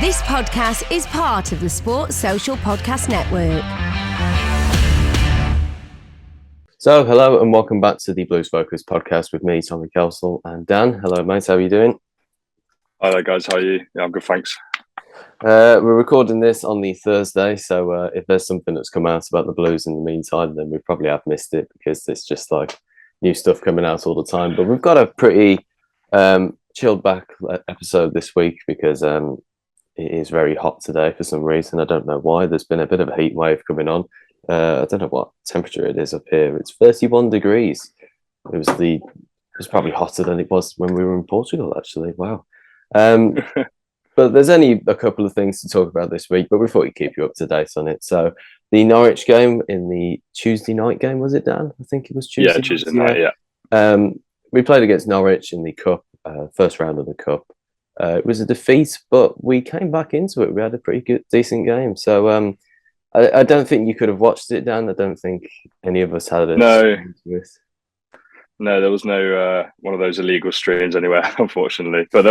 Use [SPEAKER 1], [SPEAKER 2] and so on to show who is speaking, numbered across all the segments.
[SPEAKER 1] This podcast is part of the Sports Social Podcast Network.
[SPEAKER 2] So, hello and welcome back to the Blues Focus podcast with me, Tommy Kelsall, and Dan. Hello, mate. How are you doing?
[SPEAKER 3] Hi there, guys. How are you? Yeah, I'm good, thanks.
[SPEAKER 2] We're recording this on the Thursday, so if there's something that's come out about the Blues in the meantime, then we probably have missed it because it's just like new stuff coming out all the time. But we've got a pretty chilled back episode this week because it is very hot today for some reason. I don't know why. There's been a bit of a heat wave coming on. I don't know what temperature it is up here. It's 31 degrees. It was probably hotter than it was when we were in Portugal, actually. Wow. But there's only a couple of things to talk about this week, but we thought we'd keep you up to date on it. So the Norwich game in the Tuesday night game, was it, Dan? I think it was Tuesday.
[SPEAKER 3] Yeah, Tuesday night, yeah.
[SPEAKER 2] We played against Norwich in the Cup, first round of the Cup. It was a defeat, but we came back into it. We had a pretty good, decent game. So I don't think you could have watched it, Dan. I don't think any of us had it.
[SPEAKER 3] No, there was no one of those illegal streams anywhere, unfortunately. But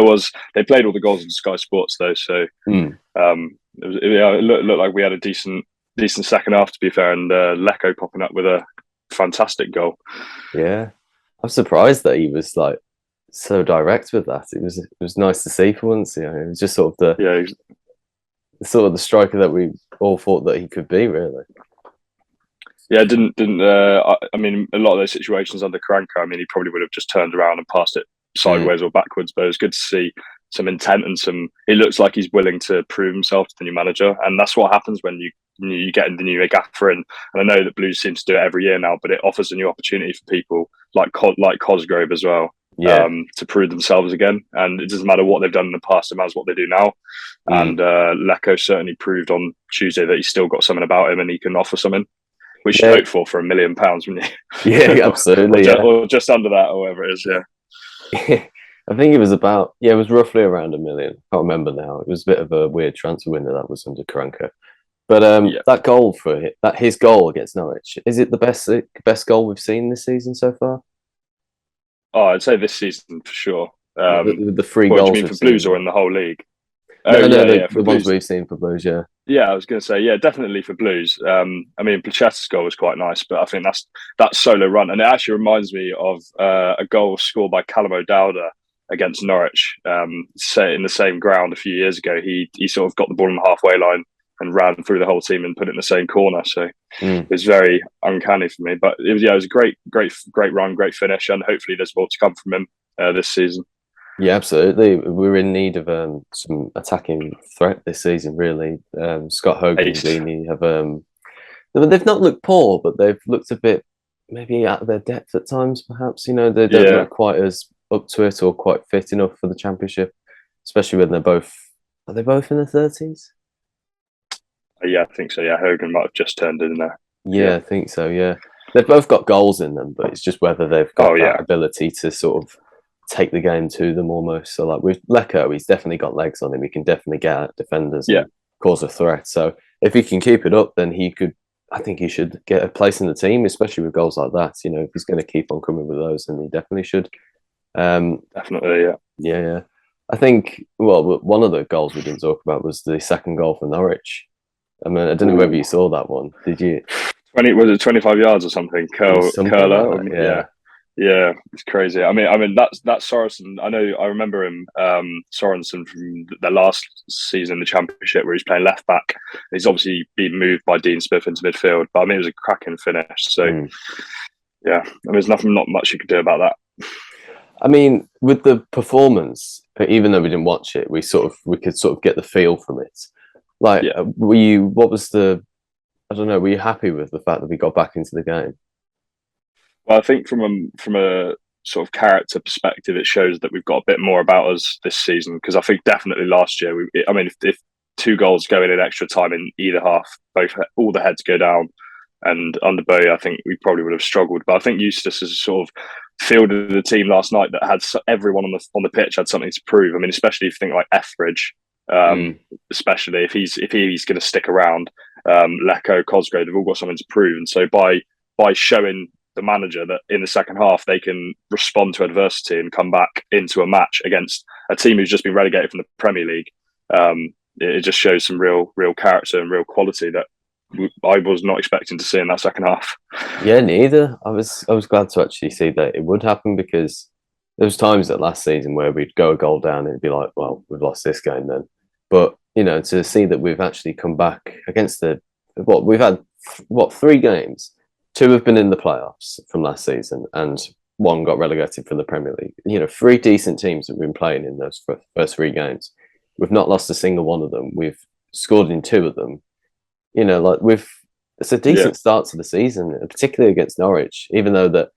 [SPEAKER 3] they played all the goals on Sky Sports though, so it looked like we had a decent second half, to be fair, and Lecco popping up with a fantastic goal.
[SPEAKER 2] Yeah, I'm surprised that he was like so direct with that. It was nice to see for once. You know, it was just sort of the striker that we all thought that he could be, really.
[SPEAKER 3] Yeah, I mean, a lot of those situations under Karanka, I mean, he probably would have just turned around and passed it sideways or backwards, but it was good to see some intent and he looks like he's willing to prove himself to the new manager. And that's what happens when you get the new gaffer in. And I know that Blues seem to do it every year now, but it offers a new opportunity for people like Cosgrove as well, to prove themselves again. And it doesn't matter what they've done in the past, it matters what they do now. And Lecco certainly proved on Tuesday that he's still got something about him and he can offer something. We should hope for £1 million, wouldn't you?
[SPEAKER 2] Yeah, absolutely.
[SPEAKER 3] or just under that, or whatever it is, yeah.
[SPEAKER 2] I think it was it was roughly around $1 million. I can't remember now. It was a bit of a weird transfer window that was under Karanka. But that goal his goal against Norwich, is it the best goal we've seen this season so far?
[SPEAKER 3] Oh, I'd say this season for sure.
[SPEAKER 2] With the three goals
[SPEAKER 3] do you mean for Blues or in the whole league?
[SPEAKER 2] The ones we've seen for Blues, yeah.
[SPEAKER 3] Yeah, I was going to say, yeah, definitely for Blues. I mean, Placetta's goal was quite nice, but I think that solo run, and it actually reminds me of a goal scored by Callum O'Dowda against Norwich, in the same ground a few years ago. He sort of got the ball on the halfway line and ran through the whole team and put it in the same corner. So it was very uncanny for me. But it was a great run, great finish, and hopefully there's more to come from him this season.
[SPEAKER 2] Yeah, absolutely. We're in need of some attacking threat this season, really. Scott Hogan and Deeney they've not looked poor, but they've looked a bit maybe out of their depth at times, perhaps. You know, they don't look quite as up to it or quite fit enough for the Championship, especially when are they both in their 30s?
[SPEAKER 3] Yeah, I think so. Yeah, Hogan might have just turned in there.
[SPEAKER 2] Yeah, I think so, yeah. They've both got goals in them, but it's just whether they've got that ability to sort of take the game to them almost. So like with Lecco, he's definitely got legs on him. He can definitely get at defenders and cause a threat. So if he can keep it up, then I think he should get a place in the team, especially with goals like that. You know, if he's going to keep on coming with those, then he definitely should.
[SPEAKER 3] Definitely, yeah.
[SPEAKER 2] Yeah. I think, one of the goals we didn't talk about was the second goal for Norwich. I mean, I don't know whether you saw that one. Did you?
[SPEAKER 3] Was it 25 yards or something? Curler?
[SPEAKER 2] Like that,
[SPEAKER 3] Yeah, it's crazy. I mean that's Sorensen. I remember him, Sorensen from the last season in the Championship where he's playing left back. He's obviously been moved by Dean Smith into midfield, but I mean it was a cracking finish. So yeah, there's not much you could do about that.
[SPEAKER 2] I mean, with the performance, even though we didn't watch it, we could sort of get the feel from it. Like, were you happy with the fact that we got back into the game?
[SPEAKER 3] Well, I think from a sort of character perspective, it shows that we've got a bit more about us this season. Because I think definitely last year, if 2 goals go in extra time in either half, all the heads go down, and under Bowie, I think we probably would have struggled. But I think Eustace has sort of fielded a team last night that had everyone on the pitch had something to prove. I mean, especially if you think like Etheridge, especially if he's going to stick around, Lecco, Cosgrove, they've all got something to prove. And so by showing the manager that in the second half they can respond to adversity and come back into a match against a team who's just been relegated from the Premier League, it just shows some real character and real quality that I was not expecting to see in that second half.
[SPEAKER 2] Yeah, neither. I was glad to actually see that it would happen, because there was times that last season where we'd go a goal down and it'd be like, well, we've lost this game then. But to see that we've actually come back against we've had 3 games. 2 have been in the playoffs from last season, and 1 got relegated from the Premier League. 3 decent teams have been playing in those first 3 games. We've not lost a single one of them. We've scored in 2 of them. It's a decent start to the season, particularly against Norwich, even though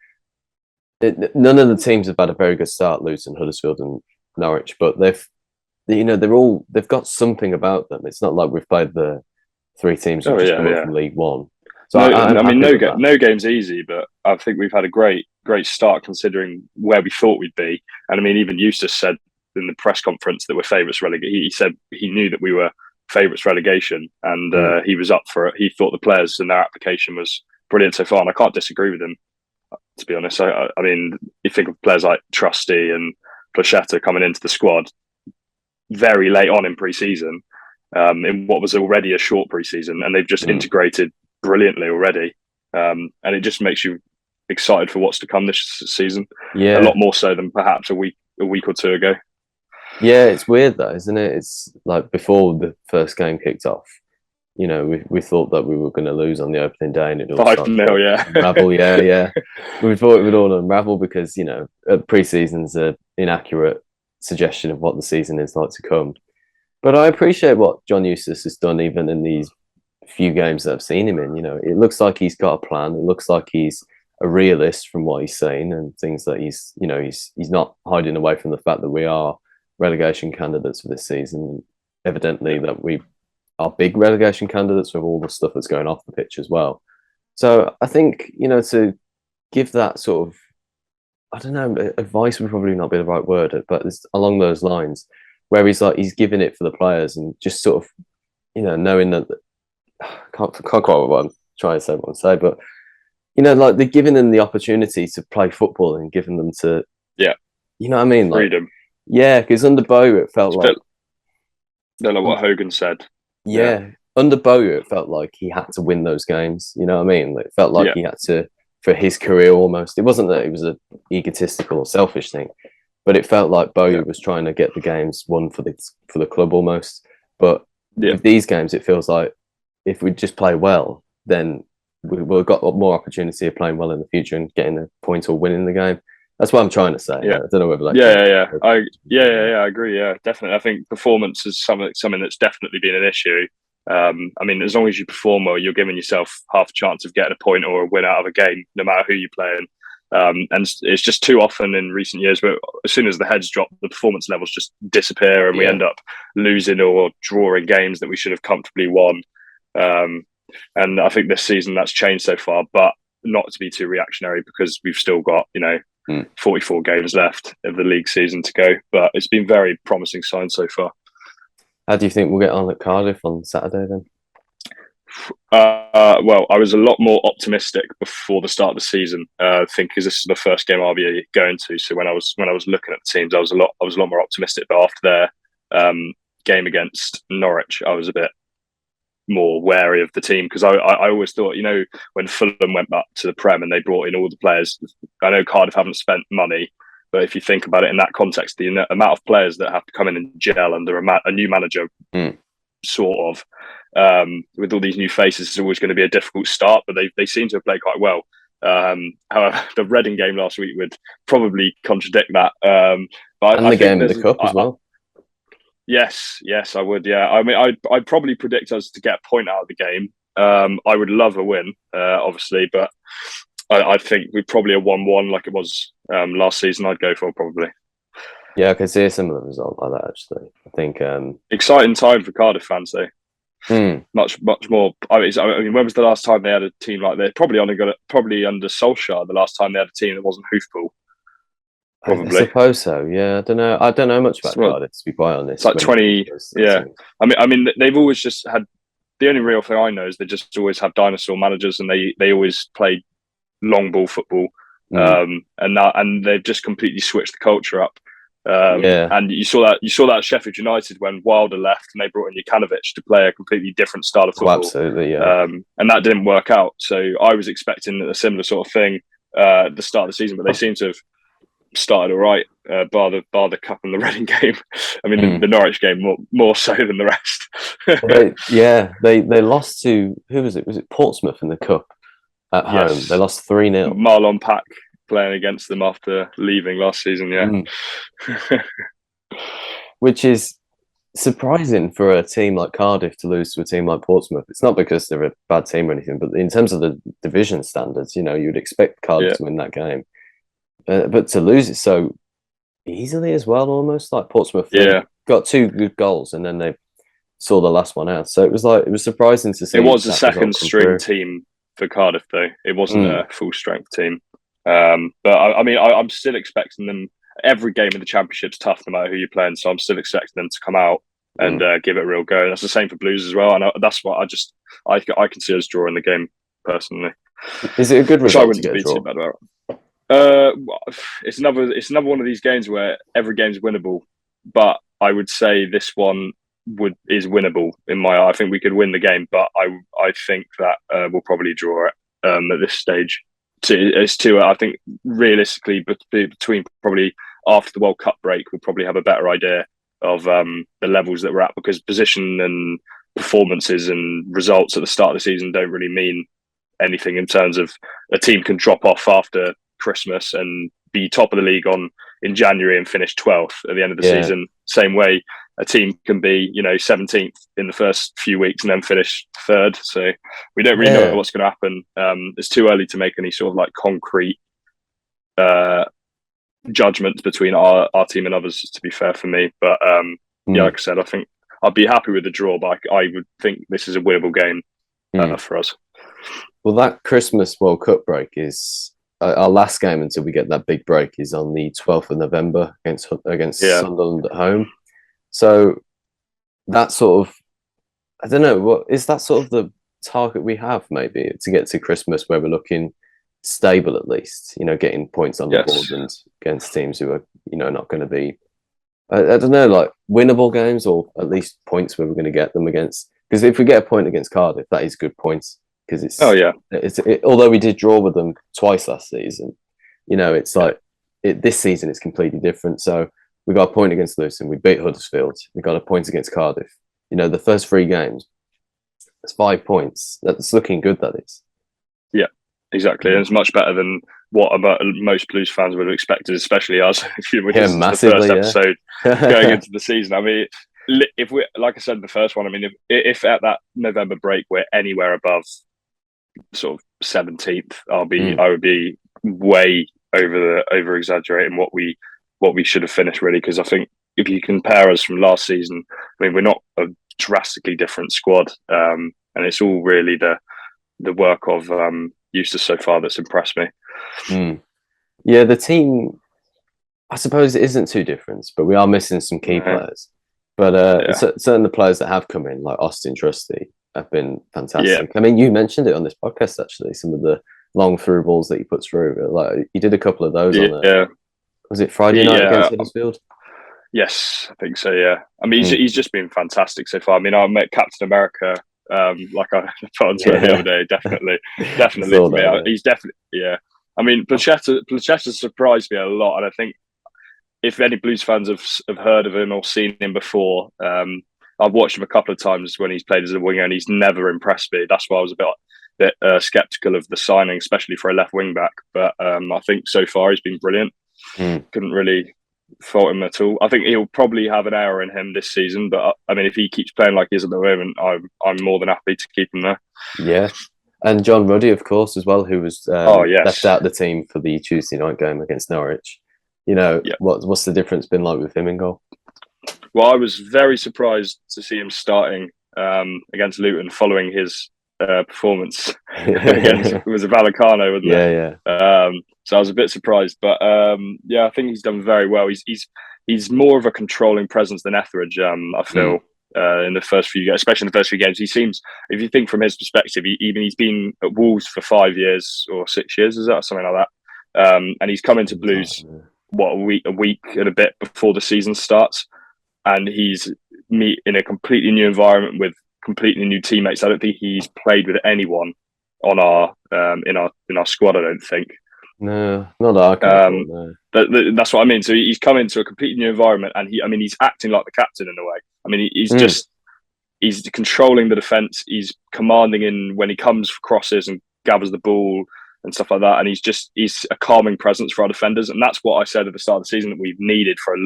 [SPEAKER 2] none of the teams have had a very good start, Luton, Huddersfield and Norwich, but they've got something about them. It's not like we've played the 3 teams who just come up from League One. So
[SPEAKER 3] no game's easy, but I think we've had a great start considering where we thought we'd be. And I mean, even Eustace said in the press conference that we're favourites relegation. He said he knew that we were favourites relegation, and he was up for it. He thought the players and their application was brilliant so far, and I can't disagree with him, to be honest. I mean, you think of players like Trusty and Plachetta coming into the squad very late on in pre-season, in what was already a short pre-season, and they've just integrated brilliantly already, and it just makes you excited for what's to come this season. A lot more so than perhaps a week or 2 ago.
[SPEAKER 2] Yeah, it's weird though, isn't it? It's like before the first game kicked off, we thought that we were going to lose on the opening day, and it all
[SPEAKER 3] 5-0, yeah.
[SPEAKER 2] Unravel, yeah. We thought it would all unravel because pre-season's an inaccurate suggestion of what the season is like to come. But I appreciate what John Eustace has done, even in these few games that I've seen him in. It looks like he's got a plan. It looks like he's a realist from what he's saying, and things that he's not hiding away from the fact that we are relegation candidates for this season. Evidently that we are big relegation candidates with all the stuff that's going off the pitch as well. So I think, to give that sort of, I don't know, advice would probably not be the right word, but it's along those lines, where he's giving it for the players and just sort of, knowing that, can't quite what I'm trying to say, but like they're giving them the opportunity to play football and giving them to, you know what I mean?
[SPEAKER 3] Freedom.
[SPEAKER 2] Yeah, because under Bowyer, it felt like...
[SPEAKER 3] Don't know what Hogan said.
[SPEAKER 2] Yeah, under Bowyer, it felt like he had to win those games. You know what I mean? It felt like he had to, for his career almost. It wasn't that it was an egotistical or selfish thing, but it felt like Bowyer was trying to get the games won for the club almost. But with these games, it feels like if we just play well, then we've got more opportunity of playing well in the future and getting a point or winning the game. That's what I'm trying to say. I don't know whether
[SPEAKER 3] I agree. Yeah, definitely. I think performance is something that's definitely been an issue. I mean, as long as you perform well, you're giving yourself half a chance of getting a point or a win out of a game, no matter who you're playing. And it's just too often in recent years where as soon as the heads drop, the performance levels just disappear, and we end up losing or drawing games that we should have comfortably won. And I think this season that's changed so far, but not to be too reactionary, because we've still got 44 games left of the league season to go, but it's been very promising signs so far.
[SPEAKER 2] How do you think we'll get on at Cardiff on Saturday then?
[SPEAKER 3] Well, I was a lot more optimistic before the start of the season. I think because this is the first game I'll be going to. So when I was looking at the teams, I was a lot more optimistic. But after their game against Norwich, I was a bit more wary of the team, because I always thought, when Fulham went back to the Prem and they brought in all the players, I know Cardiff haven't spent money, but if you think about it in that context, the amount of players that have to come in and gel under a new manager, sort of, with all these new faces, is always going to be a difficult start, but they seem to have played quite well. However, the Reading game last week would probably contradict that. But
[SPEAKER 2] and the game in the Cup as well.
[SPEAKER 3] Yes, I would. Yeah, I mean, I'd probably predict us to get a point out of the game. I would love a win, obviously, but I think we'd probably a 1-1 like it was last season. I'd go for probably.
[SPEAKER 2] Yeah, I can see a similar result like that actually. I think
[SPEAKER 3] exciting time for Cardiff fans though. Much more. I mean, when was the last time they had a team like this? Probably under Solskjaer. The last time they had a team that wasn't hoofball. Probably.
[SPEAKER 2] I suppose so. Yeah, I don't know much about Cardiff, to be quite honest.
[SPEAKER 3] It's like 20. Yeah, I mean, they've always just had. The only real thing I know is they just always have dinosaur managers, and they always played long ball football. And they've just completely switched the culture up. And you saw that at Sheffield United when Wilder left and they brought in Jokanovic to play a completely different style of football.
[SPEAKER 2] Absolutely, yeah.
[SPEAKER 3] And that didn't work out. So I was expecting a similar sort of thing at the start of the season, but they seem to have started all right, bar the Cup and the Reading game. I mean, the Norwich game more so than the rest.
[SPEAKER 2] They lost to, who was it? Was it Portsmouth in the Cup at home?
[SPEAKER 3] Yes.
[SPEAKER 2] They lost 3-0.
[SPEAKER 3] Marlon Pack playing against them after leaving last season,
[SPEAKER 2] Which is surprising for a team like Cardiff to lose to a team like Portsmouth. It's not because they're a bad team or anything, but in terms of the division standards, you'd expect Cardiff to win that game. But to lose it so easily as well, almost like Portsmouth got 2 good goals and then they saw the last one out. So it was surprising to see.
[SPEAKER 3] It was a second string team for Cardiff, though. It wasn't a full strength team. But I'm still expecting them. Every game in the Championship's tough, no matter who you're playing. So I'm still expecting them to come out and give it a real go. And that's the same for Blues as well. And that's what I can see us drawing the game personally.
[SPEAKER 2] Is it a good result? I wouldn't
[SPEAKER 3] be
[SPEAKER 2] too
[SPEAKER 3] bad about it. It's another one of these games where every game's winnable, but I would say this one is winnable in my eye. I think we could win the game, but I think that we'll probably draw it at this stage. I think realistically between probably after the World Cup break, we'll probably have a better idea of the levels that we're at, because position and performances and results at the start of the season don't really mean anything in terms of a team can drop off after Christmas and be top of the league in January and finish 12th at the end of the season. Same way a team can be 17th in the first few weeks and then finish 3rd. So we don't really know what's going to happen. It's too early to make any sort of like concrete judgments between our team and others, to be fair for me. But like I said, I think I'd be happy with the draw, but I would think this is a winnable game for us.
[SPEAKER 2] Well, that Christmas World Cup break is our last game until we get that big break is on the 12th of November against Sunderland at home. So that sort of, I don't know, what is that sort of the target we have, maybe, to get to Christmas where we're looking stable at least, getting points on the board and against teams who are, not going to be, I don't know, like winnable games, or at least points where we're going to get them against. Because if we get a point against Cardiff, that is good points. Because although we did draw with them twice last season, it's like this season it's completely different. So we got a point against Luton, we beat Huddersfield, we got a point against Cardiff. The first 3 games, it's 5 points. That's looking good, that is. Yeah,
[SPEAKER 3] exactly. And it's much better than what most Blues fans would have expected, especially us.
[SPEAKER 2] Massively,
[SPEAKER 3] the first episode going into the season. I mean, if we, like I said in the first one, I mean, if at that November break we're anywhere above sort of 17th, I would be way over exaggerating what we should have finished, really, because I think if you compare us from last season, I mean, we're not a drastically different squad, and it's all really the work of Eustace so far that's impressed me.
[SPEAKER 2] Yeah, the team, I suppose it isn't too different, but we are missing some key players. But certain the players that have come in, like Austin Trusty, have been fantastic. I mean, you mentioned it on this podcast, actually, some of the long through balls that he puts through. Like, he did a couple of those on it. Was it Friday night against Huddersfield?
[SPEAKER 3] Yes, I think so, yeah. I mean, he's just been fantastic so far. I mean, I met Captain America, like I put on Twitter the other day, definitely for me. He's definitely, I mean, Placheta surprised me a lot, and I think if any Blues fans have heard of him or seen him before, I've watched him a couple of times when he's played as a winger, and he's never impressed me. That's why I was a bit sceptical of the signing, especially for a left wing back. But I think so far he's been brilliant. Couldn't really fault him at all. I think he'll probably have an error in him this season, but I mean, if he keeps playing like he is at the moment, I'm more than happy to keep him there.
[SPEAKER 2] Yeah, and John Ruddy, of course, as well, who was left out the team for the Tuesday night game against Norwich. What's the difference been like with him in goal?
[SPEAKER 3] Well, I was very surprised to see him starting against Luton following his performance against, it was a Vallecano, wasn't it? Yeah. So I was a bit surprised, but I think he's done very well. He's more of a controlling presence than Etheridge. I feel in the first few games, especially in the first few games, he seems. If you think from his perspective, he's been at Wolves for 5 years or 6 years, is that something like that? And he's come into Blues a week and a bit before the season starts, and he's in a completely new environment with completely new teammates. I don't think he's played with anyone on our in our squad. I don't think.
[SPEAKER 2] No, not that I can recall, no.
[SPEAKER 3] That's what I mean. So he's come into a completely new environment, and he's acting like the captain in a way. I mean, he's controlling the defence. He's commanding in when he comes for crosses and gathers the ball and stuff like that. And he's a calming presence for our defenders. And that's what I said at the start of the season that we've needed for a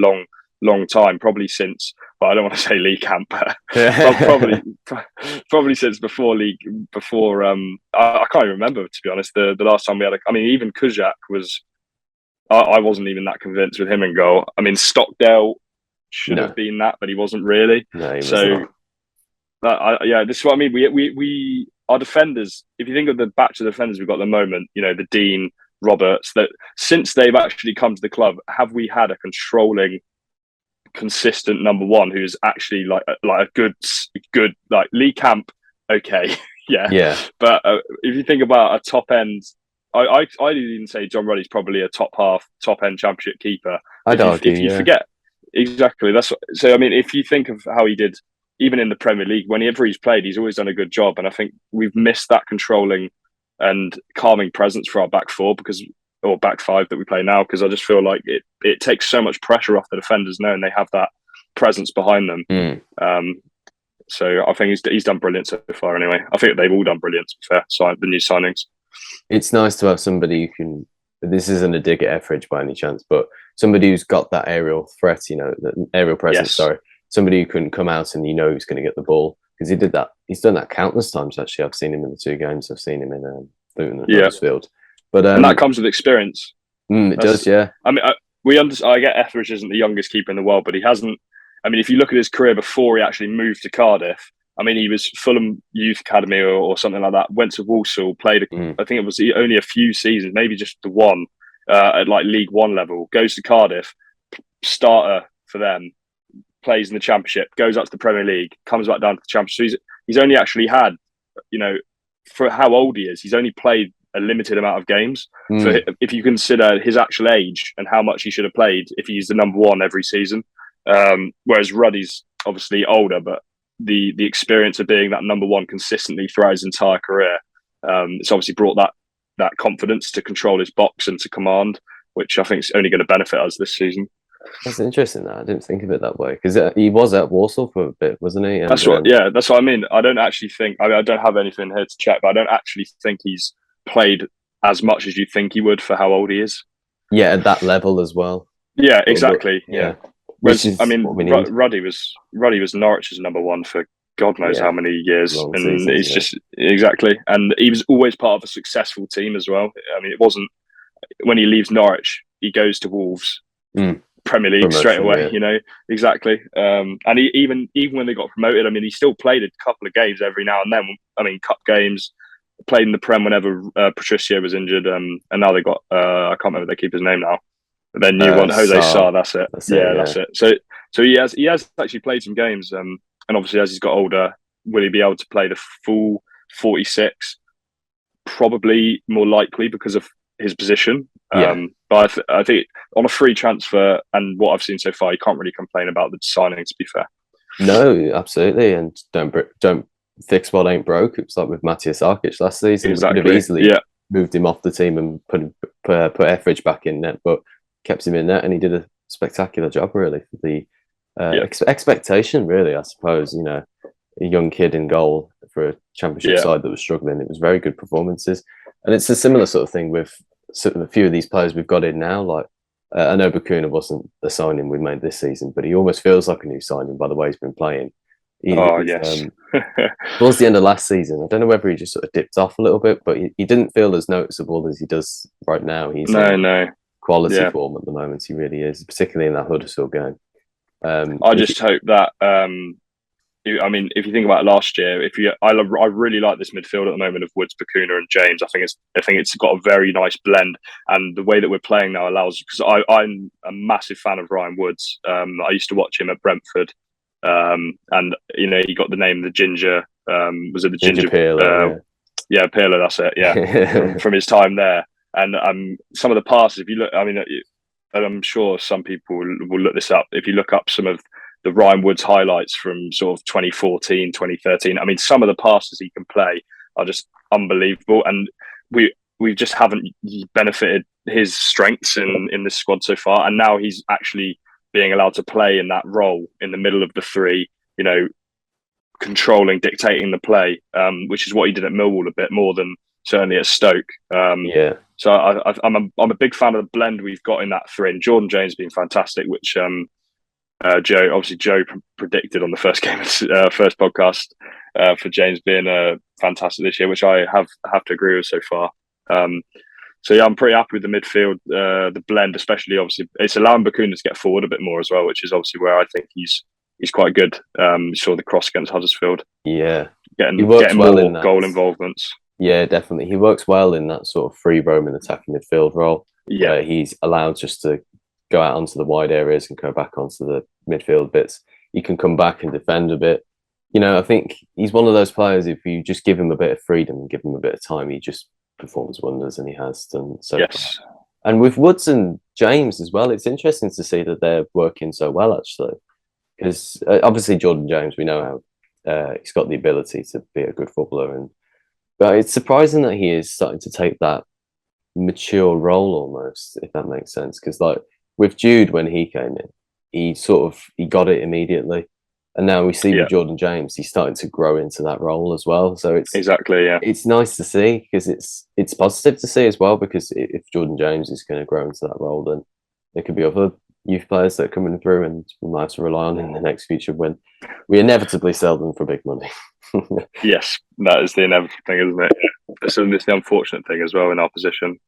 [SPEAKER 3] long time, probably since, well, I don't want to say league camp, but probably since before league, I can't even remember, to be honest, the last time we had even Kuzak was, I wasn't even that convinced with him in goal. I mean, Stockdale should have been that, but he wasn't really.
[SPEAKER 2] No, he was not.
[SPEAKER 3] This is what I mean. We our defenders, if you think of the batch of defenders we've got at the moment, the Dean, Roberts, that since they've actually come to the club, have we had a controlling, consistent number one who's actually like a good like Lee Camp, okay, yeah. But if you think about a top end, I'd even say John Ruddy's probably a top end championship keeper.
[SPEAKER 2] I'd argue,
[SPEAKER 3] if you forget exactly, that's what, so. I mean, if you think of how he did, even in the Premier League, whenever he's played, he's always done a good job. And I think we've missed that controlling and calming presence for our back four or back five that we play now, because I just feel like it takes so much pressure off the defenders knowing they have that presence behind them. So I think he's done brilliant so far anyway. I think they've all done brilliant, to be fair, the new signings.
[SPEAKER 2] It's nice to have somebody who can, this isn't a dig at Etheridge by any chance, but somebody who's got that aerial threat, the aerial presence, sorry. Somebody who can come out and who's going to get the ball, because he did that. He's done that countless times, actually. I've seen him in the 2 games. I've seen him in Huddersfield. But
[SPEAKER 3] and that comes with experience.
[SPEAKER 2] It does, yeah.
[SPEAKER 3] I mean, I get Etheridge isn't the youngest keeper in the world, but he hasn't. I mean, if you look at his career before he actually moved to Cardiff, I mean, he was Fulham Youth Academy or something like that. Went to Walsall, played. I think it was only a few seasons, maybe just the one at like League One level. Goes to Cardiff, starter for them. Plays in the Championship, goes up to the Premier League, comes back down to the Championship. So he's only actually had, for how old he is, he's only played a limited amount of games. So if you consider his actual age and how much he should have played if he's the number one every season, whereas Ruddy's obviously older, but the experience of being that number one consistently throughout his entire career, it's obviously brought that confidence to control his box and to command, which I think is only going to benefit us this season.
[SPEAKER 2] That's interesting. That I didn't think of it that way, because he was at Walsall for a bit, wasn't he? And,
[SPEAKER 3] that's what I mean. I don't actually think. I don't have anything here to check, but I don't actually think he's played as much as you think he would for how old he is.
[SPEAKER 2] Yeah, at that level as well.
[SPEAKER 3] Yeah, exactly. Yeah.
[SPEAKER 2] Whereas,
[SPEAKER 3] Ruddy was Norwich's number one for God knows how many years, and it's just exactly. And he was always part of a successful team as well. I mean, it wasn't when he leaves Norwich, he goes to Wolves. Premier League straight away, exactly. And even when they got promoted, I mean, he still played a couple of games every now and then. I mean, cup games, played in the Prem whenever Patricio was injured, and now they got I can't remember their keeper's name now. Their new one, Jose Sarr. That's it. That's it. So he has actually played some games, and obviously as he's got older, will he be able to play the full 46? Probably more likely because of his position. But I think on a free transfer and what I've seen so far, you can't really complain about the signing, to be fair.
[SPEAKER 2] No, absolutely. And don't fix what ain't broke. It was like with Matthias Arkic last season.
[SPEAKER 3] Exactly.
[SPEAKER 2] Could have easily moved him off the team and put Etheridge back in net, but kept him in net, and he did a spectacular job, really, for the expectation, really, I suppose. A young kid in goal for a Championship side that was struggling. It was very good performances. And it's a similar sort of thing with a few of these players we've got in now. Like I know Bakuna wasn't the signing we made this season, but he almost feels like a new signing by the way he's been playing.
[SPEAKER 3] Yes.
[SPEAKER 2] Towards the end of last season, I don't know whether he just sort of dipped off a little bit, but he didn't feel as noticeable as he does right now. He's quality form at the moment. He really is, particularly in that Huddersfield game.
[SPEAKER 3] I just hope that. I mean, if you think about last year, I really like this midfield at the moment of Woods, Bakuna, and James. I think it's got a very nice blend, and the way that we're playing now allows. Because I'm a massive fan of Ryan Woods. I used to watch him at Brentford, and he got the name the Ginger. Was it the Ginger
[SPEAKER 2] Peeler?
[SPEAKER 3] Peeler. That's it. Yeah, from his time there, and some of the passes. If you look, I mean, and I'm sure some people will look this up. If you look up some of the Ryan Woods highlights from sort of 2014, 2013, I mean, some of the passes he can play are just unbelievable. And we just haven't benefited his strengths in this squad so far. And now he's actually being allowed to play in that role in the middle of the three, you know, controlling, dictating the play, which is what he did at Millwall a bit more than certainly at Stoke. So I'm a big fan of the blend we've got in that three. And Jordan James being fantastic, which Joe predicted on the first game, first podcast, for James being fantastic this year, which I have to agree with so far. So yeah, I'm pretty happy with the midfield, the blend, especially obviously it's allowing Bakuna to get forward a bit more as well, which is obviously where I think he's quite good. Saw the cross against Huddersfield.
[SPEAKER 2] Yeah,
[SPEAKER 3] getting more goal involvements.
[SPEAKER 2] Yeah, definitely. He works well in that sort of free roaming attacking midfield role.
[SPEAKER 3] Yeah,
[SPEAKER 2] where he's allowed just to go out onto the wide areas and go back onto the midfield bits. He can come back and defend a bit. You know, I think he's one of those players, if you just give him a bit of freedom and give him a bit of time, he just performs wonders, and he has done so
[SPEAKER 3] yes.
[SPEAKER 2] far. And with Woods and James as well, it's interesting to see that they're working so well, actually. Because obviously Jordan James, we know how he's got the ability to be a good footballer, but it's surprising that he is starting to take that mature role almost, if that makes sense. Because like with Jude, when he came in, he got it immediately, and now we see with Jordan James, he's starting to grow into that role as well. So it's it's nice to see, because it's positive to see as well, because if Jordan James is going to grow into that role, then there could be other youth players that are coming through, and we might have to rely on in the next future when we inevitably sell them for big money.
[SPEAKER 3] Yes, that is the inevitable thing, isn't it? So it's the unfortunate thing as well in our position.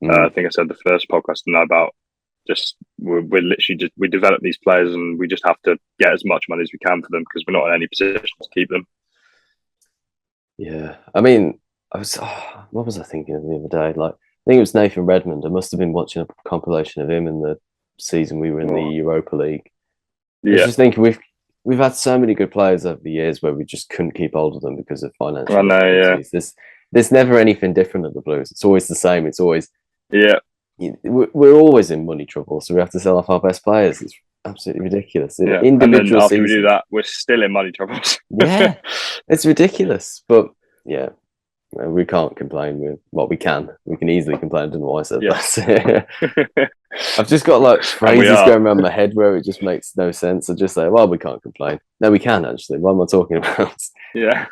[SPEAKER 3] I think I said the first podcast now about just we're literally just we develop these players and we just have to get as much money as we can for them, because we're not in any position to keep them.
[SPEAKER 2] Yeah, I mean, what was I thinking of the other day? Like, I think it was Nathan Redmond. I must have been watching a compilation of him in the season we were in the Europa League. I was just thinking we've had so many good players over the years where we just couldn't keep hold of them because of financial.
[SPEAKER 3] I know,
[SPEAKER 2] There's never anything different at the Blues. It's always the same. It's always we're always in money trouble, so we have to sell off our best players. It's absolutely ridiculous.
[SPEAKER 3] Yeah. And then after we do that, we're still in money troubles.
[SPEAKER 2] Yeah, it's ridiculous. But yeah, we can't complain with what we can. We can easily complain. I don't know why I said that. I've just got like phrases going around my head where it just makes no sense. I just say, well, we can't complain. No, we can actually. What am I talking about?
[SPEAKER 3] Yeah.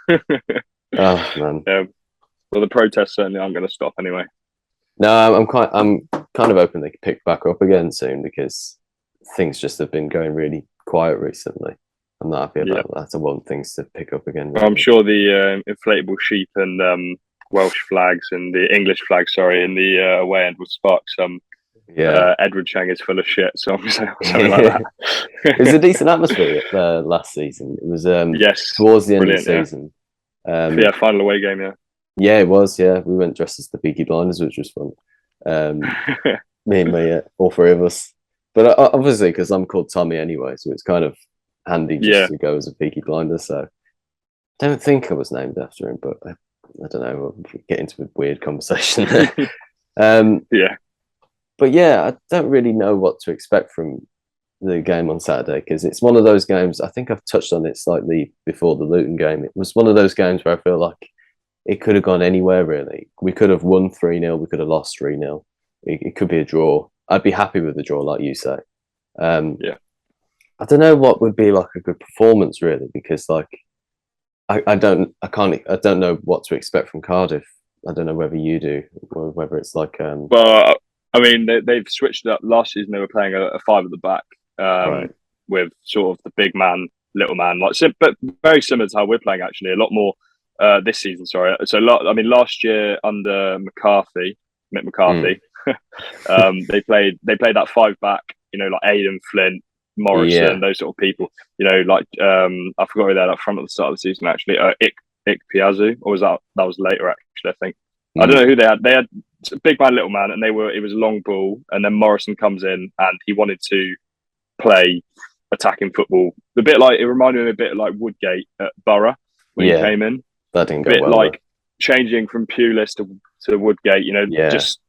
[SPEAKER 2] Oh man.
[SPEAKER 3] Yeah. Well, the protests certainly aren't going to stop anyway.
[SPEAKER 2] No, I'm kind of hoping they can pick back up again soon, because things just have been going really quiet recently. I'm not happy about that. I want things to pick up again.
[SPEAKER 3] Well, I'm sure the inflatable sheep and Welsh flags and the English flag, in the away end will spark some. Edward Chang is full of shit, something like that.
[SPEAKER 2] It was a decent atmosphere last season. It was towards the end of the season.
[SPEAKER 3] Final away game.
[SPEAKER 2] Yeah, it was. Yeah, we went dressed as the Peaky Blinders, which was fun. Me and all three of us. But obviously, because I'm called Tommy anyway, so it's kind of handy just to go as a Peaky Blinder. So I don't think I was named after him, but I don't know. We'll get into a weird conversation there. But yeah, I don't really know what to expect from the game on Saturday, because it's one of those games. I think I've touched on it slightly before the Luton game. It was one of those games where I feel like it could have gone anywhere, really. We could have won 3-0. We could have lost 3-0. It could be a draw. I'd be happy with a draw, like you say. I don't know what would be like a good performance, really, because like I don't know what to expect from Cardiff. I don't know whether you do, or whether it's like
[SPEAKER 3] Well, I mean, they've switched it up. Last season they were playing a five at the back, with sort of the big man, little man, but very similar to how we're playing actually. A lot more this season. So last year under Mick McCarthy, they played that five back. You know, like Aidan Flint, Morrison, those sort of people. You know, like I forgot who they had up front at the start of the season actually. Ik Piazzu, or was that was later actually? I think I don't know who they had. They had big man, little man, and it was a long ball, and then Morrison comes in and he wanted to play attacking football. It reminded me a bit like Woodgate at Borough when he came in.
[SPEAKER 2] That didn't go well.
[SPEAKER 3] Like changing from Pulis to Woodgate, you know, just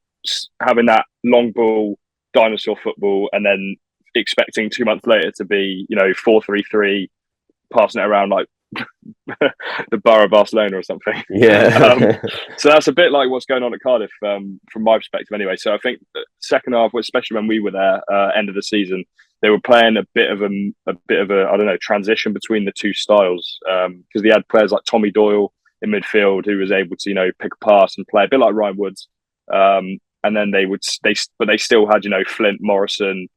[SPEAKER 3] having that long ball, dinosaur football, and then expecting 2 months later to be 4-3-3, passing it around like the Borough of Barcelona or something.
[SPEAKER 2] Yeah.
[SPEAKER 3] So that's a bit like what's going on at Cardiff, from my perspective anyway. So I think the second half, especially when we were there, end of the season, they were playing a bit of a I don't know, transition between the two styles, because they had players like Tommy Doyle in midfield who was able to pick a pass and play a bit like Ryan Woods, and then they still had Flint, Morrison,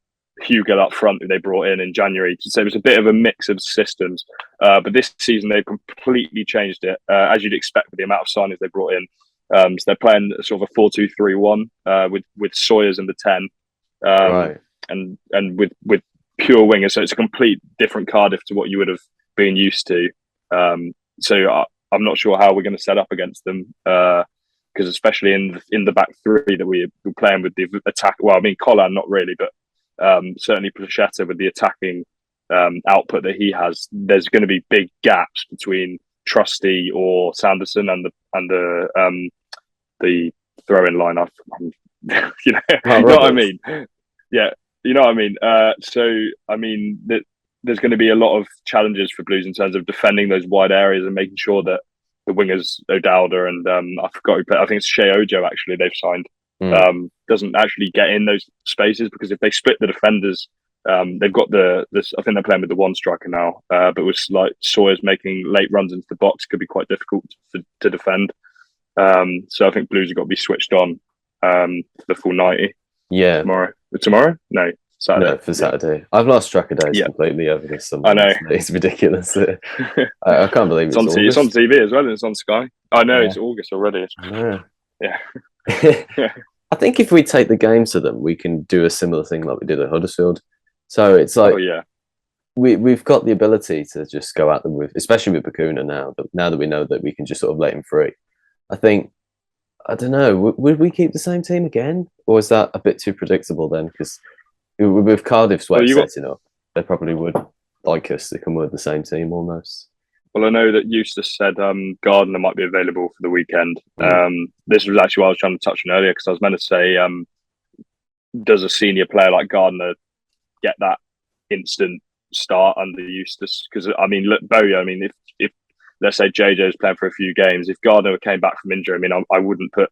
[SPEAKER 3] Hugo up front, who they brought in January. So it was a bit of a mix of systems. But this season they've completely changed it, as you'd expect with the amount of signings they brought in. So they're playing sort of a 4-2-3-1, with Sawyers in the 10,
[SPEAKER 2] Right.
[SPEAKER 3] and with pure wingers. So it's a complete different Cardiff to what you would have been used to. So I'm not sure how we're going to set up against them, because especially in the back three that we're playing with the attack. Well, I mean, Collan not really, but certainly Placheta with the attacking output that he has. There's going to be big gaps between Trusty or Sanderson and the throw-in line. You know what I mean? Yeah, you know what I mean. So I mean that there's going to be a lot of challenges for Blues in terms of defending those wide areas and making sure that the wingers O'Dowda and I forgot who played, I think it's Shea Ojo actually they've signed, doesn't actually get in those spaces, because if they split the defenders, they've got this. I think they're playing with the one striker now, but it was like Sawyers making late runs into the box could be quite difficult to defend. So I think Blues have got to be switched on for the full 90.
[SPEAKER 2] Yeah.
[SPEAKER 3] Tomorrow? No, Saturday.
[SPEAKER 2] No, for Saturday. I've lost track of days completely over this summer. I know. It's ridiculous. I can't believe it's August.
[SPEAKER 3] It's on TV as well, and it's on Sky. I know, it's August already. Yeah.
[SPEAKER 2] I think if we take the games to them, we can do a similar thing like we did at Huddersfield. So it's like, we've got the ability to just go at them with, especially with Bakuna now that we know that we can just sort of let him free. I think, I don't know, would we keep the same team again? Or is that a bit too predictable then? Because with Cardiff's way of setting up, they probably would like us to come with the same team almost.
[SPEAKER 3] Well, I know that Eustace said Gardner might be available for the weekend. This was actually what I was trying to touch on earlier, because I was meant to say, does a senior player like Gardner get that instant start under Eustace? Because, I mean, look, Bowyer, I mean, if let's say JJ's playing for a few games, if Gardner came back from injury, I mean, I wouldn't put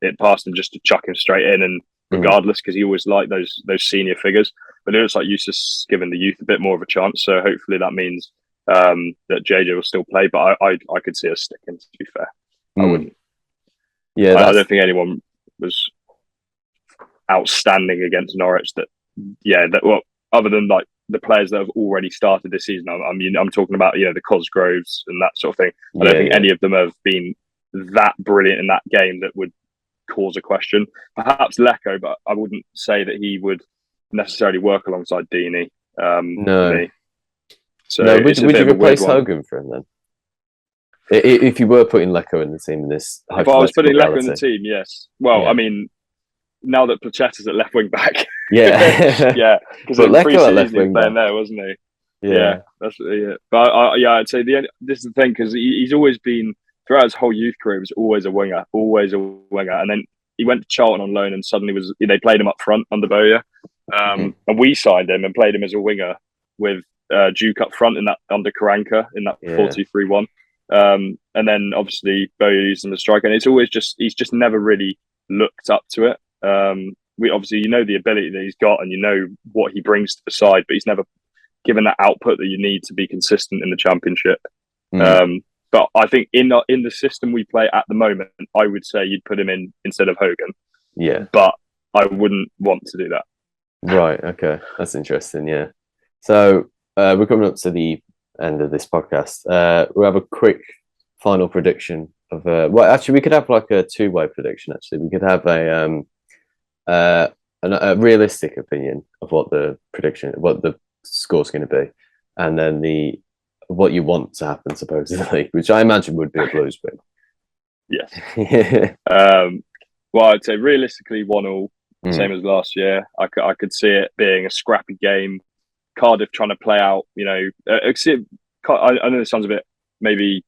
[SPEAKER 3] it past him just to chuck him straight in, and regardless, because he always liked those senior figures. But it looks like Eustace giving the youth a bit more of a chance, so hopefully that means that JJ will still play, but I could see us sticking, to be fair. I wouldn't. Yeah, I don't think anyone was outstanding against Norwich well, other than like the players that have already started this season. I mean, I'm talking about, the Cosgroves and that sort of thing. I don't think any of them have been that brilliant in that game that would cause a question. Perhaps Lecco, but I wouldn't say that he would necessarily work alongside Deeney.
[SPEAKER 2] No.
[SPEAKER 3] For me. So
[SPEAKER 2] would you replace Hogan for him then? If you were putting Lecco in the team in this
[SPEAKER 3] hypothetical, if I was putting Lecco in the team, yes. Well, I mean, now that Placheta's at left wing back,
[SPEAKER 2] yeah,
[SPEAKER 3] because Lecco at left wing back there, wasn't he? Yeah, that's But I'd say this is the thing, because he's always been, throughout his whole youth career, he was always a winger, and then he went to Charlton on loan, and suddenly they played him up front under Bowyer, and we signed him and played him as a winger with Duke up front in that under Karanka in that 4-2-3-1, and then obviously Bowyer used him as a striker, and he's just never really looked up to it. We obviously, the ability that he's got, and what he brings to the side, but he's never given that output that you need to be consistent in the Championship. But I think in the system we play at the moment, I would say you'd put him in instead of Hogan.
[SPEAKER 2] Yeah, but
[SPEAKER 3] I wouldn't want to do that.
[SPEAKER 2] Right. Okay, that's interesting. Yeah. So we're coming up to the end of this podcast. We'll have a quick final prediction of. Well, actually, we could have like a two-way prediction. Actually, we could have a realistic opinion of what the score's going to be, and then what you want to happen, supposedly, which I imagine would be a Blues win.
[SPEAKER 3] Yes. Well, I'd say realistically 1-1, same as last year. I could see it being a scrappy game. Cardiff trying to play out, I know this sounds a bit, maybe,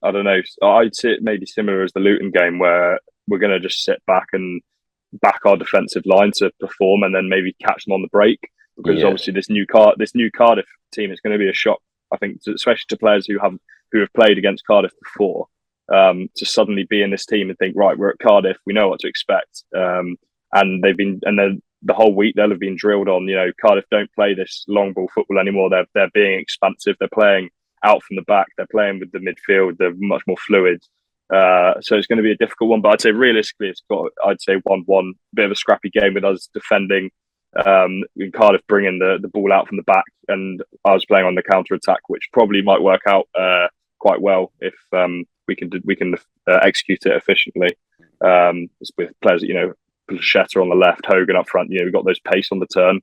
[SPEAKER 3] I don't know, I'd see it maybe similar as the Luton game, where we're going to just sit back and back our defensive line to perform, and then maybe catch them on the break. Because obviously this new Cardiff team is going to be a shock, I think, especially to players who have played against Cardiff before. To suddenly be in this team and think, right, we're at Cardiff, we know what to expect, and then the whole week they'll have been drilled on. Cardiff don't play this long ball football anymore. They're being expansive. They're playing out from the back. They're playing with the midfield. They're much more fluid. So it's going to be a difficult one. But I'd say realistically, I'd say 1-1, bit of a scrappy game with us defending. Cardiff bringing the ball out from the back, and I was playing on the counter attack, which probably might work out quite well if we can execute it efficiently. With players, Plachetta on the left, Hogan up front. We've got those pace on the turn.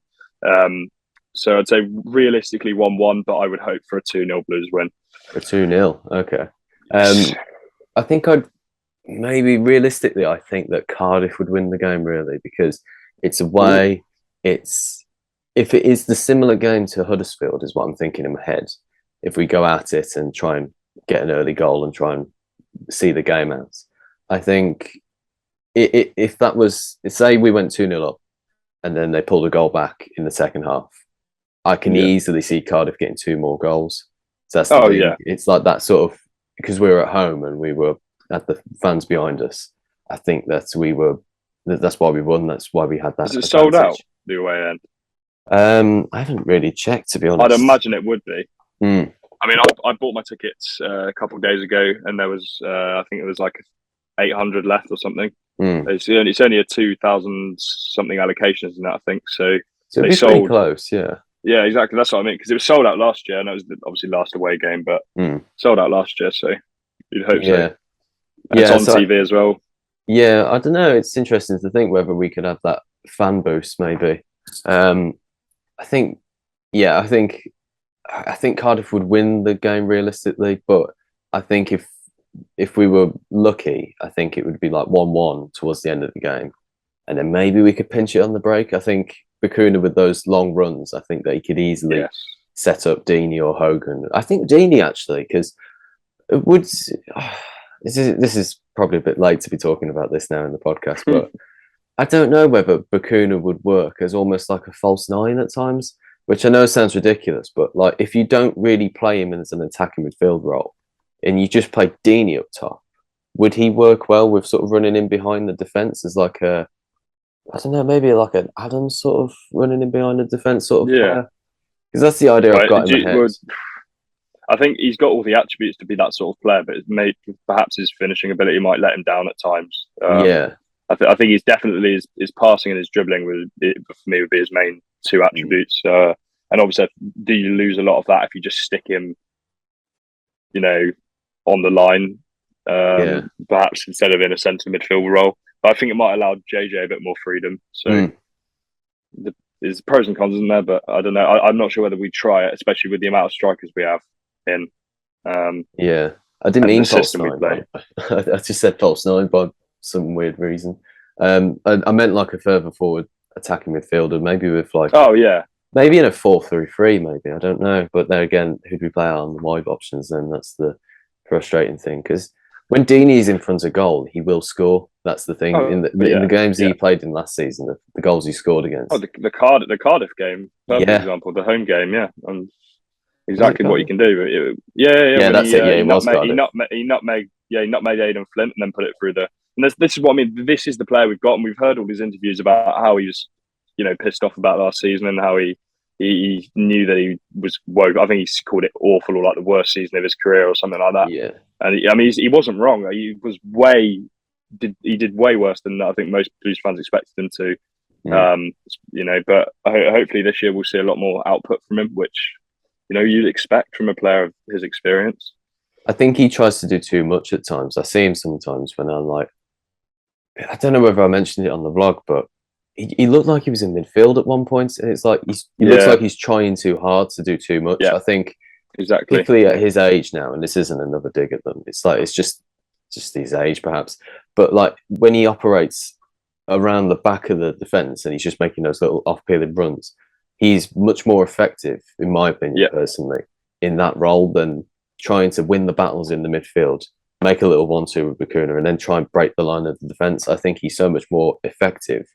[SPEAKER 3] So I'd say realistically 1-1, but I would hope for a 2-0 Blues win.
[SPEAKER 2] A 2-0, okay. I think realistically, I think that Cardiff would win the game, really, because it's away. If it is the similar game to Huddersfield, is what I'm thinking in my head. If we go at it and try and get an early goal and try and see the game out, I think if that was, say we went 2-0 up and then they pulled a goal back in the second half, I can easily see Cardiff getting 2 more goals. So that's the thing. It's like that sort of, because we were at home and we were at the fans behind us. I think that's why we won. That's why we had that.
[SPEAKER 3] Is it sold out the away end?
[SPEAKER 2] I haven't really checked, to be honest.
[SPEAKER 3] I'd imagine it would be. I mean, I bought my tickets a couple of days ago, and there was I think it was like 800 left or something. It's only a 2,000 something allocation, isn't it? I think so.
[SPEAKER 2] So they sold pretty close, yeah.
[SPEAKER 3] Yeah, exactly. That's what I mean, because it was sold out last year, and it was obviously last away game, but sold out last year, so you'd hope so. And it's on TV as well.
[SPEAKER 2] Yeah, I don't know. It's interesting to think whether we could have that fan boost, maybe. I think Cardiff would win the game realistically, but I think if we were lucky, I think it would be like 1-1 towards the end of the game, and then maybe we could pinch it on the break. I think Bacuna, with those long runs, I think that he could easily set up Deeney or Hogan. I think Deeney, actually, because this is probably a bit late to be talking about this now in the podcast, but I don't know whether Bacuna would work as almost like a false 9 at times, which I know sounds ridiculous, but like if you don't really play him as an attacking midfield role and you just play Deeney up top, would he work well with sort of running in behind the defence as like a, I don't know, maybe like an Adams sort of running in behind the defence sort of player? Because that's the idea I've got in my head.
[SPEAKER 3] I think he's got all the attributes to be that sort of player, but perhaps his finishing ability might let him down at times. I think he's definitely his passing and his dribbling for me would be his main 2 attributes. And obviously, do you lose a lot of that if you just stick him, on the line, perhaps instead of in a centre midfield role? But I think it might allow JJ a bit more freedom. So there's pros and cons, isn't there? But I don't know. I'm not sure whether we try it, especially with the amount of strikers we have in.
[SPEAKER 2] I didn't mean false 9. I just said false 9 by some weird reason. I meant like a further forward attacking midfielder, maybe with like maybe in a 4-3-3, maybe, I don't know. But there again, who do we play on the wide options? Then that's the frustrating thing, because when Deeney's in front of goal, he will score. That's the thing. In the games he played in last season, the goals he scored against.
[SPEAKER 3] The Cardiff game, for example, the home game, and exactly what he can do.
[SPEAKER 2] That's it. He
[SPEAKER 3] nutmegged Aidan Flint and then put it through the. And this is what I mean. This is the player we've got, and we've heard all these interviews about how he was, pissed off about last season and how he knew that he was woke. I think he's called it awful or like the worst season of his career or something like that.
[SPEAKER 2] Yeah,
[SPEAKER 3] and he wasn't wrong. He did way worse than I think most Blues fans expected him to. But hopefully this year we'll see a lot more output from him, which you'd expect from a player of his experience.
[SPEAKER 2] I think he tries to do too much at times. I see him sometimes when I'm like, I don't know whether I mentioned it on the vlog, but he looked like he was in midfield at one point, and it's like he looks like he's trying too hard to do too much. I think particularly at his age now, and this isn't another dig at them. It's like it's just his age, perhaps. But like when he operates around the back of the defence and he's just making those little off-peeling runs, he's much more effective, in my opinion, personally, in that role than trying to win the battles in the midfield make a little 1-2 with Bakuna and then try and break the line of the defence. I think he's so much more effective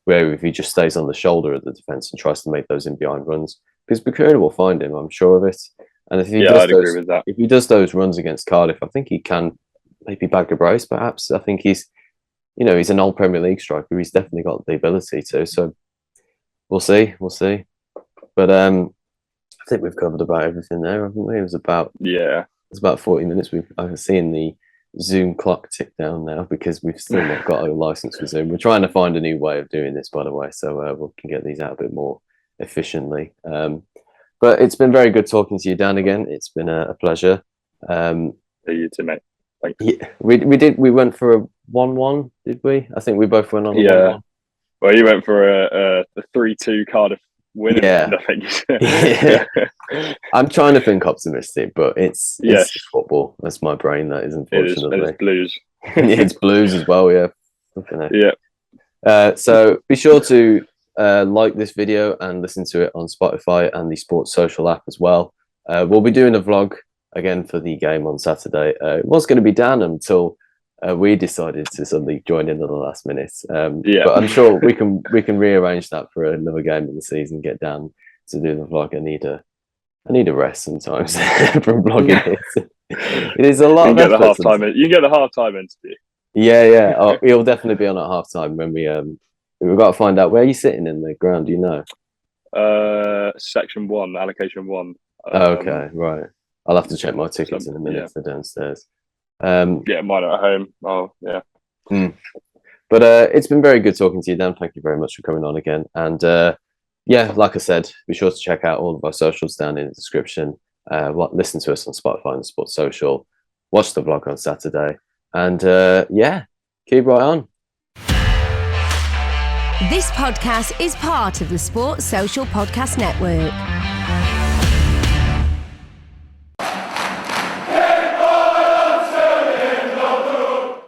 [SPEAKER 2] where if he just stays on the shoulder of the defence and tries to make those in behind runs, because Bakuna will find him, I'm sure of it. And if he
[SPEAKER 3] I'd agree with that.
[SPEAKER 2] If he does those runs against Cardiff, I think he can maybe bag a brace, perhaps. I think he's an old Premier League striker. He's definitely got the ability to. So we'll see. But I think we've covered about everything there, haven't we? It was about 40 minutes. I've seen the Zoom clock tick down now because we've still not got a license for Zoom. We're trying to find a new way of doing this, by the way, so we can get these out a bit more efficiently. But it's been very good talking to you, Dan. Again, it's been a pleasure.
[SPEAKER 3] You too, mate. Thanks.
[SPEAKER 2] Yeah, we went for a 1-1, did we? I think we both went on a 1-1.
[SPEAKER 3] Well, you went for a 3-2 Cardiff win.
[SPEAKER 2] Yeah.
[SPEAKER 3] I think.
[SPEAKER 2] Yeah. I'm trying to think optimistic, but it's football. That's my brain. That is, unfortunately.
[SPEAKER 3] It is Blues.
[SPEAKER 2] It's Blues as well. Yeah.
[SPEAKER 3] Yeah.
[SPEAKER 2] So be sure to like this video and listen to it on Spotify and the Sports Social app as well. We'll be doing a vlog again for the game on Saturday. It was going to be Dan until we decided to suddenly join in at the last minute. But I'm sure we can rearrange that for another game in the season. Get Dan to do the vlog. I need a rest sometimes from vlogging it. It is a lot. You can get
[SPEAKER 3] the half-time interview.
[SPEAKER 2] Yeah. Oh, he'll definitely be on at half-time when we've got to find out where you're sitting in the ground. Do you know?
[SPEAKER 3] Section 1, allocation 1.
[SPEAKER 2] Okay, right. I'll have to check my tickets in a minute for downstairs.
[SPEAKER 3] Mine are at home. Oh, yeah.
[SPEAKER 2] But it's been very good talking to you, Dan. Thank you very much for coming on again. And like I said, be sure to check out all of our socials down in the description. Listen to us on Spotify and Sports Social. Watch the vlog on Saturday. And keep right on.
[SPEAKER 1] This podcast is part of the Sports Social Podcast Network.